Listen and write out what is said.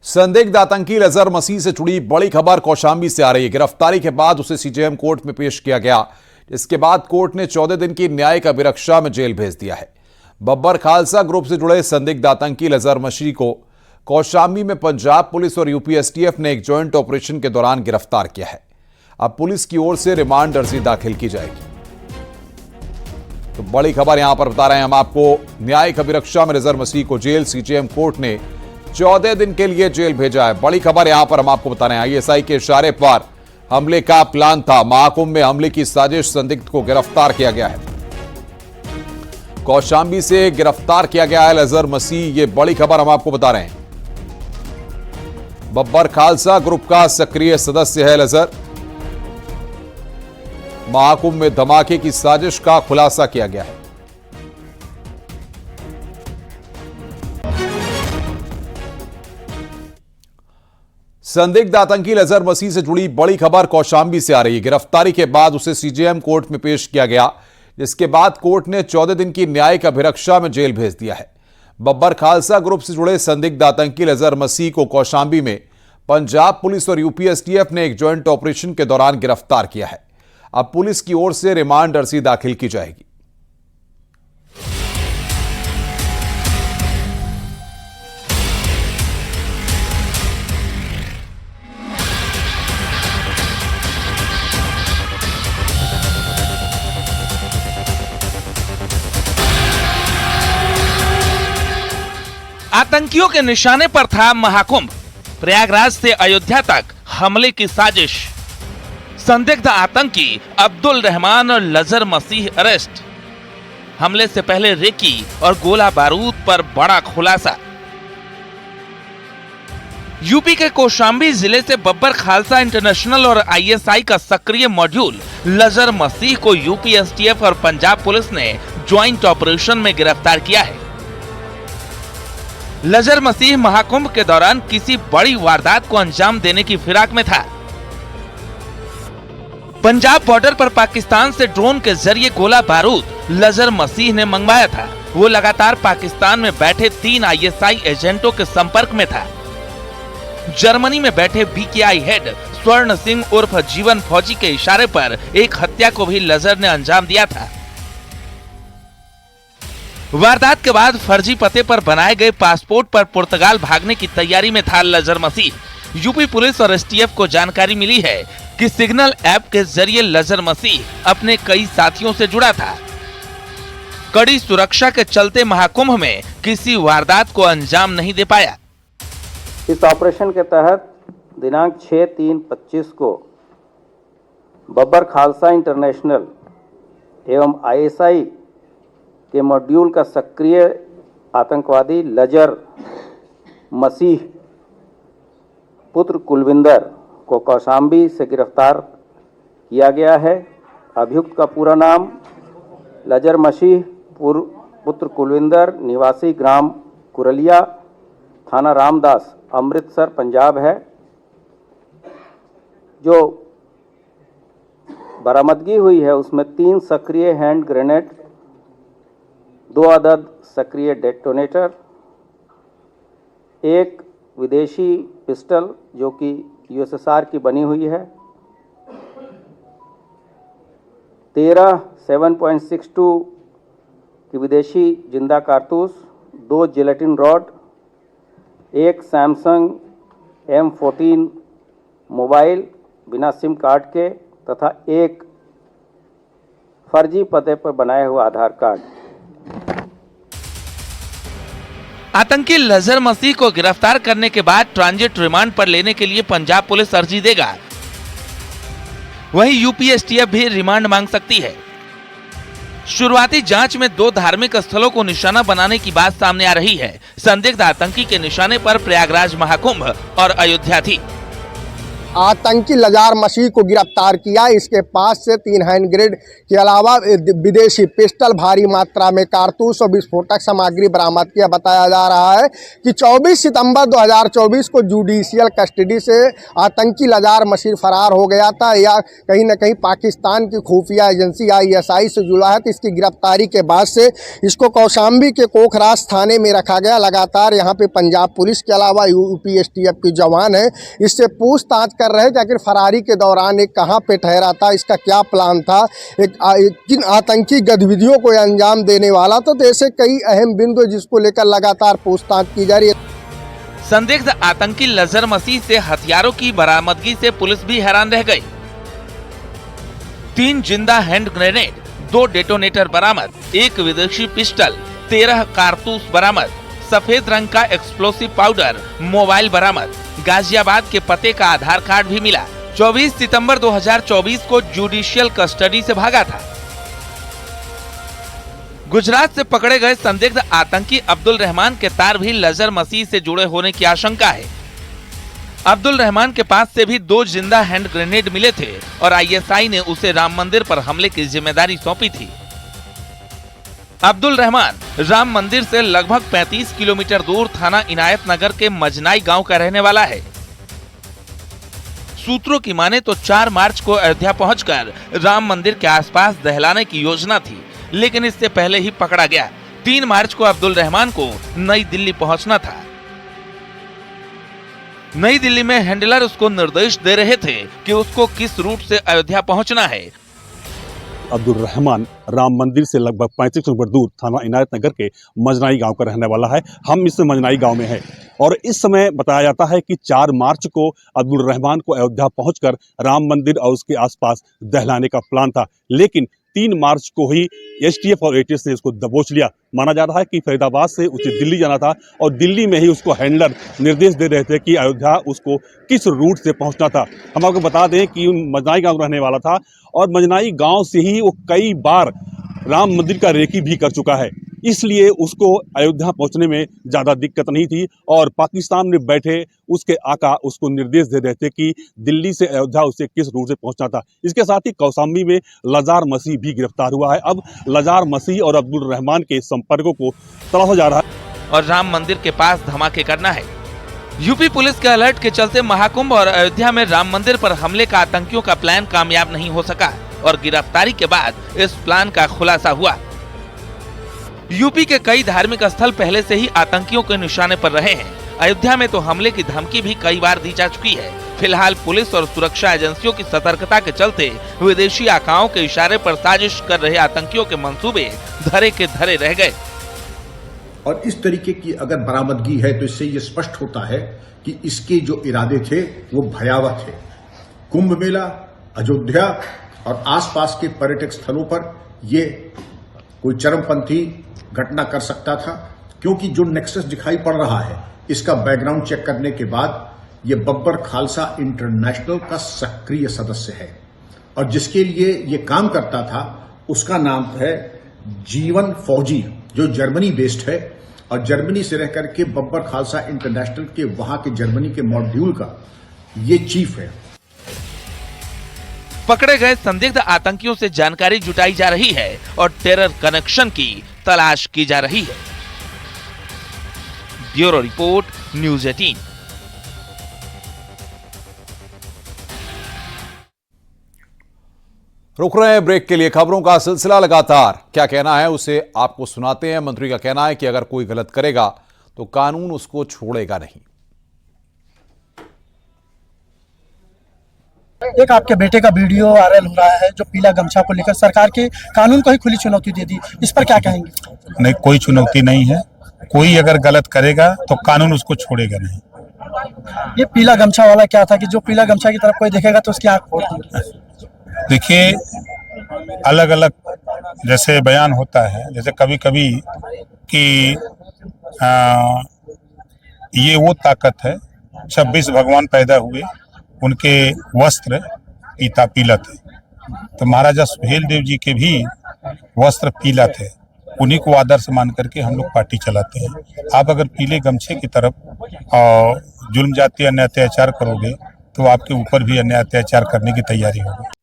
संदिग्ध आतंकी अजहर मसीह से जुड़ी बड़ी खबर कौशांबी से आ रही है। गिरफ्तारी के बाद उसे सीजेएम कोर्ट में पेश किया गया। इसके बाद कोर्ट ने 14 दिन की न्यायिक अभिरक्षा में जेल भेज दिया है। बब्बर खालसा ग्रुप से जुड़े संदिग्ध आतंकी अजहर मसीह को कौशांबी में पंजाब पुलिस और यूपी एसटीएफ ने एक ज्वाइंट ऑपरेशन के दौरान गिरफ्तार किया है। अब पुलिस की ओर से रिमांड अर्जी दाखिल की जाएगी। तो बड़ी खबर यहां पर बता रहे हैं हम आपको, न्यायिक अभिरक्षा में अजहर मसीह को जेल, सीजेएम कोर्ट ने 14 दिन के लिए जेल भेजा है। बड़ी खबर यहां पर हम आपको बता रहे हैं, आईएसआई के इशारे पर हमले का प्लान था। महाकुंभ में हमले की साजिश, संदिग्ध को गिरफ्तार किया गया है। कौशांबी से गिरफ्तार किया गया है अजहर मसीह, ये बड़ी खबर हम आपको बता रहे हैं। बब्बर खालसा ग्रुप का सक्रिय सदस्य है अजहर। महाकुंभ में धमाके की साजिश का खुलासा किया गया है। संदिग्ध आतंकी अजहर मसीह से जुड़ी बड़ी खबर कौशांबी से आ रही है। गिरफ्तारी के बाद उसे सीजेएम कोर्ट में पेश किया गया, जिसके बाद कोर्ट ने 14 दिन की न्यायिक अभिरक्षा में जेल भेज दिया है। बब्बर खालसा ग्रुप से जुड़े संदिग्ध आतंकी अजहर मसीह को कौशांबी में पंजाब पुलिस और यूपी एसटीएफ ने एक ज्वाइंट ऑपरेशन के दौरान गिरफ्तार किया है। अब पुलिस की ओर से रिमांड अर्जी दाखिल की जाएगी। आतंकियों के निशाने पर था महाकुंभ। प्रयागराज से अयोध्या तक हमले की साजिश। संदिग्ध आतंकी अब्दुल रहमान और अजहर मसीह अरेस्ट। हमले से पहले रेकी और गोला बारूद पर बड़ा खुलासा। यूपी के कौशांबी जिले से बब्बर खालसा इंटरनेशनल और आईएसआई का सक्रिय मॉड्यूल अजहर मसीह को यूपी एसटीएफ और पंजाब पुलिस ने ज्वाइंट ऑपरेशन में गिरफ्तार किया है। अजहर मसीह महाकुंभ के दौरान किसी बड़ी वारदात को अंजाम देने की फिराक में था। पंजाब बॉर्डर पर पाकिस्तान से ड्रोन के जरिए गोला बारूद अजहर मसीह ने मंगवाया था। वो लगातार पाकिस्तान में बैठे 3 आईएसआई एजेंटों के संपर्क में था। जर्मनी में बैठे बीकेआई हेड स्वर्ण सिंह उर्फ जीवन फौजी के इशारे पर एक हत्या को भी अजहर ने अंजाम दिया था। वारदात के बाद फर्जी पते पर बनाए गए पासपोर्ट पर पुर्तगाल भागने की तैयारी में था अजहर मसीह। यूपी पुलिस और एसटीएफ को जानकारी मिली है कि सिग्नल ऐप के जरिए अजहर मसीह अपने कई साथियों से जुड़ा था। कड़ी सुरक्षा के चलते महाकुंभ में किसी वारदात को अंजाम नहीं दे पाया। इस ऑपरेशन के तहत दिनांक 6/3/25 को बब्बर खालसा इंटरनेशनल एवं आईएसआई के मॉड्यूल का सक्रिय आतंकवादी अजहर मसीह पुत्र कुलविंदर को कौशांबी से गिरफ्तार किया गया है। अभियुक्त का पूरा नाम अजहर मसीह पुत्र कुलविंदर, निवासी ग्राम कुरलिया, थाना रामदास, अमृतसर, पंजाब है। जो बरामदगी हुई है उसमें 3 सक्रिय हैंड ग्रेनेड, 2 अदद सक्रिय डेटोनेटर, 1 विदेशी पिस्टल जो कि यूएसएसआर की बनी हुई है, 13 7.62 की विदेशी जिंदा कारतूस, 2 gelatin rod, 1 Samsung M14 mobile बिना सिम कार्ड के तथा 1 फर्जी पते पर बनाए हुआ आधार कार्ड। आतंकी अजहर मसीह को गिरफ्तार करने के बाद ट्रांजिट रिमांड पर लेने के लिए पंजाब पुलिस अर्जी देगा। वहीं यूपी एसटीएफ भी रिमांड मांग सकती है। शुरुआती जांच में 2 धार्मिक स्थलों को निशाना बनाने की बात सामने आ रही है। संदिग्ध आतंकी के निशाने पर प्रयागराज महाकुंभ और अयोध्या थी। आतंकी लजार मसीह को गिरफ्तार किया। इसके पास से 3 हैंड ग्रेनेड के अलावा विदेशी पिस्टल, भारी मात्रा में कारतूस और विस्फोटक सामग्री बरामद किया। बताया जा रहा है कि 24 सितंबर 2024 को जुडिशियल कस्टडी से आतंकी लजार मसीह फरार हो गया था या कहीं न कहीं पाकिस्तान की खुफिया एजेंसी ISI से जुड़ा है। तो इसकी गिरफ्तारी के बाद से इसको कौशाम्बी के कोखरास थाने में रखा गया। लगातार यहाँ पे पंजाब पुलिस के अलावा UP STF के जवान हैं, इससे पूछताछ कर रहे हैं कि आखिर फरारी के दौरान एक कहाँ पे ठहरा था, इसका क्या प्लान था, किन आतंकी गतिविधियों को अंजाम देने वाला। तो ऐसे कई अहम बिंदु जिसको लेकर लगातार पूछताछ की जा रही है। संदिग्ध आतंकी लजर मसीह से हथियारों की बरामदगी से पुलिस भी हैरान रह गई। 3 जिंदा हैंड ग्रेनेड, 2 डेटोनेटर बरामद, 1 विदेशी पिस्टल, 13 कारतूस बरामद, सफेद रंग का एक्सप्लोसिव पाउडर, मोबाइल बरामद, गाजियाबाद के पते का आधार कार्ड भी मिला। 24 सितंबर 2024 को जुडिशियल कस्टडी से भागा था। गुजरात से पकड़े गए संदिग्ध आतंकी अब्दुल रहमान के तार भी लजर मसीह से जुड़े होने की आशंका है। अब्दुल रहमान के पास से भी 2 जिंदा हैंड ग्रेनेड मिले थे और ISI ने उसे राम मंदिर पर हमले की जिम्मेदारी सौंपी थी। अब्दुल रहमान राम मंदिर से लगभग 35 किलोमीटर दूर थाना इनायत नगर के मजनाई गांव का रहने वाला है। सूत्रों की माने तो 4 मार्च को अयोध्या पहुंचकर राम मंदिर के आसपास दहलाने की योजना थी, लेकिन इससे पहले ही पकड़ा गया। 3 मार्च को अब्दुल रहमान को नई दिल्ली पहुंचना था। नई दिल्ली में हैंडलर उसको निर्देश दे रहे थे कि उसको किस रूट से अयोध्या पहुंचना है। अब्दुल रहमान राम मंदिर से लगभग 35 किलोमीटर दूर थाना इनायत नगर के मजनाई गांव का रहने वाला है। हम इस मजनाई गांव में हैं और इस समय बताया जाता है कि 4 मार्च को अब्दुल रहमान को अयोध्या पहुंचकर राम मंदिर और उसके आसपास दहलाने का प्लान था, लेकिन 3 मार्च को ही STF और ATS ने इसको दबोच लिया। माना जा रहा है कि फरीदाबाद से उसे दिल्ली जाना था और दिल्ली में ही उसको हैंडलर निर्देश दे रहे थे कि अयोध्या उसको किस रूट से पहुंचना था। हम आपको बता दें कि मजनाई गांव रहने वाला था और मजनाई गांव से ही वो कई बार राम मंदिर का रेकी भी कर चुका है, इसलिए उसको अयोध्या पहुंचने में ज़्यादा दिक्कत नहीं थी और पाकिस्तान में बैठे उसके आका उसको निर्देश दे रहे थे कि दिल्ली से अयोध्या उसे किस रूट से पहुंचना था। इसके साथ ही कौशाम्बी में लजार मसीह भी गिरफ्तार हुआ है। अब लजार मसीह और अब्दुल रहमान के संपर्कों को तलाशा जा रहा है और राम मंदिर के पास धमाके करना है। यूपी पुलिस के अलर्ट के चलते महाकुंभ और अयोध्या में राम मंदिर पर हमले का आतंकियों का प्लान कामयाब नहीं हो सका और गिरफ्तारी के बाद इस प्लान का खुलासा हुआ। यूपी के कई धार्मिक स्थल पहले से ही आतंकियों के निशाने पर रहे हैं। अयोध्या में तो हमले की धमकी भी कई बार दी जा चुकी है। फिलहाल पुलिस और सुरक्षा एजेंसियों की सतर्कता के चलते विदेशी आकाओं के इशारे पर साजिश कर रहे आतंकियों के मंसूबे धरे के धरे रह गए। और इस तरीके की अगर बरामदगी है तो इससे ये स्पष्ट होता है कि इसके जो इरादे थे वो भयावह थे। कुंभ मेला, अयोध्या और आसपास के पर्यटक स्थलों पर ये कोई चरमपंथी घटना कर सकता था, क्योंकि जो नेक्सस दिखाई पड़ रहा है इसका बैकग्राउंड चेक करने के बाद ये बब्बर खालसा इंटरनेशनल का सक्रिय सदस्य है और जिसके लिए ये काम करता था उसका नाम है जीवन फौजी, जो जर्मनी बेस्ड है और जर्मनी से रह करके बब्बर खालसा इंटरनेशनल के वहां के जर्मनी के मॉड्यूल का ये चीफ है। पकड़े गए संदिग्ध आतंकियों से जानकारी जुटाई जा रही है और टेरर कनेक्शन की तलाश की जा रही है। Bureau report, news 18। रुक रहे हैं ब्रेक के लिए। खबरों का सिलसिला लगातार। क्या कहना है उसे आपको सुनाते हैं। मंत्री का कहना है कि अगर कोई गलत करेगा तो कानून उसको छोड़ेगा नहीं। एक आपके बेटे का वीडियो वायरल हो रहा है जो पीला गमछा को लेकर सरकार के कानून को ही खुली चुनौती दे दी, इस पर क्या कहेंगे? नहीं, कोई चुनौती नहीं है। कोई अगर गलत करेगा तो कानून उसको छोड़ेगा नहीं। ये पीला गमछा वाला क्या था कि जो पीला गमछा की तरफ कोई देखेगा तो उसकी आंख फोड़ देंगे? देखिए, अलग अलग जैसे बयान होता है, जैसे कभी कभी कि ये वो ताकत है, 26 भगवान पैदा हुए, उनके वस्त्र पीता पीला थे, तो महाराजा सुहेल देव जी के भी वस्त्र पीला थे। उन्हीं को आदर्श मान करके हम लोग पार्टी चलाते हैं। आप अगर पीले गमछे की तरफ जुल्म जाति अन्य अत्याचार करोगे तो आपके ऊपर भी अन्याय अत्याचार करने की तैयारी होगी।